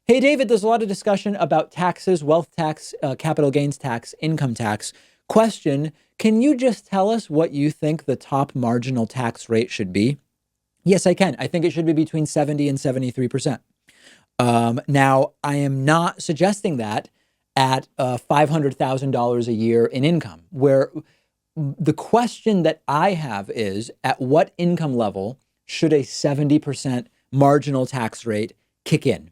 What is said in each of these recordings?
Hey, David, there's a lot of discussion about taxes, wealth tax, capital gains tax, income tax. Question: can you just tell us what you think the top marginal tax rate should be? Yes, I can. I think it should be between 70 and 73%. Now, I am not suggesting that at $500,000 a year in income, where the question that I have is at what income level should a 70% marginal tax rate kick in?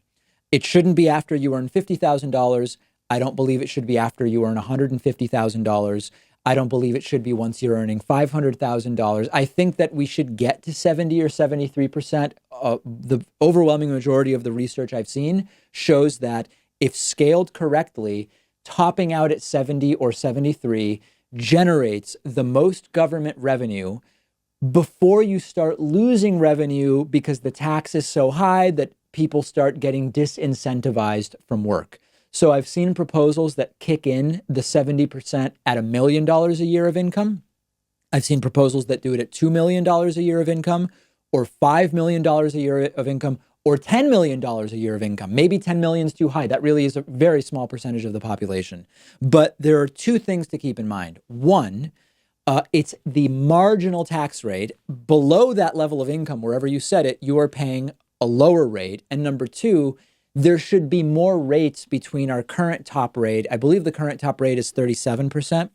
It shouldn't be after you earn $50,000. I don't believe it should be after you earn $150,000. I don't believe it should be once you're earning $500,000. I think that we should get to 70 or 73%. The overwhelming majority of the research I've seen shows that if scaled correctly, topping out at 70 or 73 generates the most government revenue before you start losing revenue because the tax is so high that people start getting disincentivized from work. So I've seen proposals that kick in the 70% at $1 million a year of income. I've seen proposals that do it at $2 million a year of income, or $5 million a year of income, or $10 million a year of income. Maybe 10 million is too high. That really is a very small percentage of the population. But there are two things to keep in mind. One, it's the marginal tax rate. Below that level of income, wherever you set it, you are paying a lower rate. And number two, there should be more rates between our current top rate. I believe the current top rate is 37%.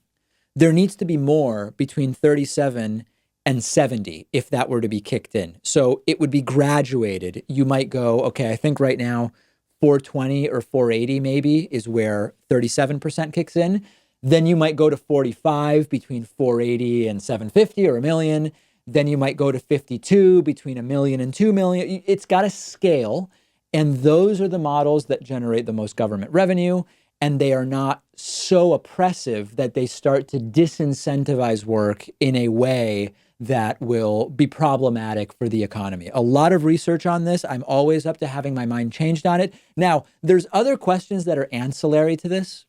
There needs to be more between 37 and 70 if that were to be kicked in. So it would be graduated. You might go, okay, I think right now 420 or 480 maybe is where 37% kicks in. Then you might go to 45 between 480 and 750 or a million. Then you might go to 52 between a million and 2 million. It's got to scale. And those are the models that generate the most government revenue. And they are not so oppressive that they start to disincentivize work in a way that will be problematic for the economy. A lot of research on this. I'm always up to having my mind changed on it. Now, there's other questions that are ancillary to this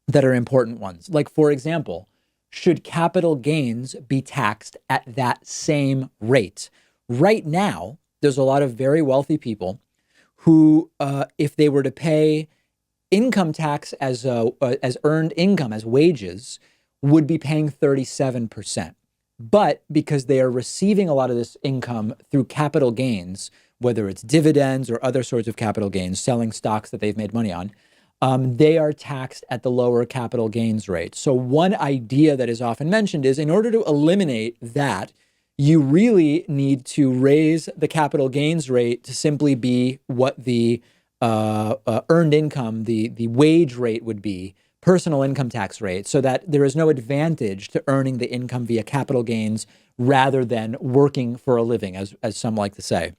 that are important ones. Like, for example, should capital gains be taxed at that same rate? Right now, there's a lot of very wealthy people who, if they were to pay income tax as earned income, as wages, would be paying 37%. But because they are receiving a lot of this income through capital gains, whether it's dividends or other sorts of capital gains, selling stocks that they've made money on, they are taxed at the lower capital gains rate. So one idea that is often mentioned is in order to eliminate that, you really need to raise the capital gains rate to simply be what the earned income, the wage rate would be, personal income tax rate, so that there is no advantage to earning the income via capital gains rather than working for a living, as some like to say.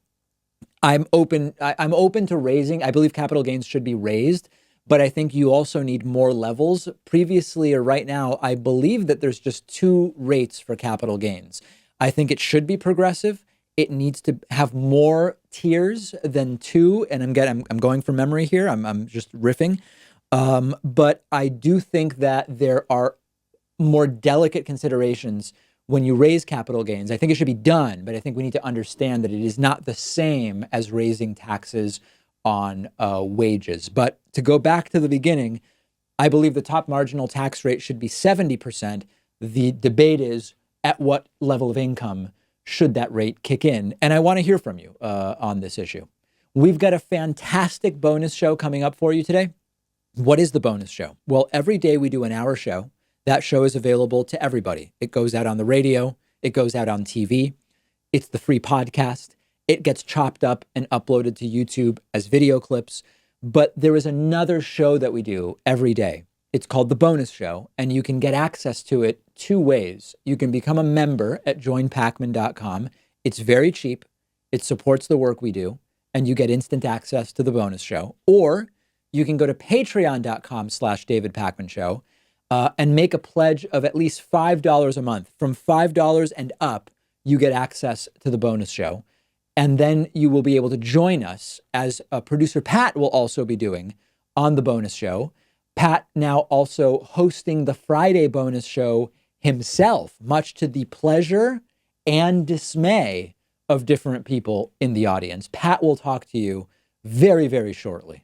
I'm open to raising. I believe capital gains should be raised, but I think you also need more levels. Previously or right now, I believe that there's just two rates for capital gains. I think it should be progressive. It needs to have more tiers than two. And I'm going from memory here. I'm just riffing. But I do think that there are more delicate considerations when you raise capital gains. I think it should be done, but I think we need to understand that it is not the same as raising taxes on wages. But to go back to the beginning, I believe the top marginal tax rate should be 70%. The debate is at what level of income should that rate kick in? And I want to hear from you on this issue. We've got a fantastic bonus show coming up for you today. What is the bonus show? Well, every day we do an hour show. That show is available to everybody. It goes out on the radio. It goes out on TV. It's the free podcast. It gets chopped up and uploaded to YouTube as video clips. But there is another show that we do every day. It's called the bonus show, and you can get access to it two ways. You can become a member at joinpakman.com. It's very cheap. It supports the work we do, and you get instant access to the bonus show. Or you can go to patreon.com/David Pakman Show and make a pledge of at least $5 a month. From $5 and up, you get access to the bonus show. And then you will be able to join us, as producer Pat will also be doing on the bonus show. Pat now also hosting the Friday bonus show himself, much to the pleasure and dismay of different people in the audience. Pat will talk to you very, very shortly.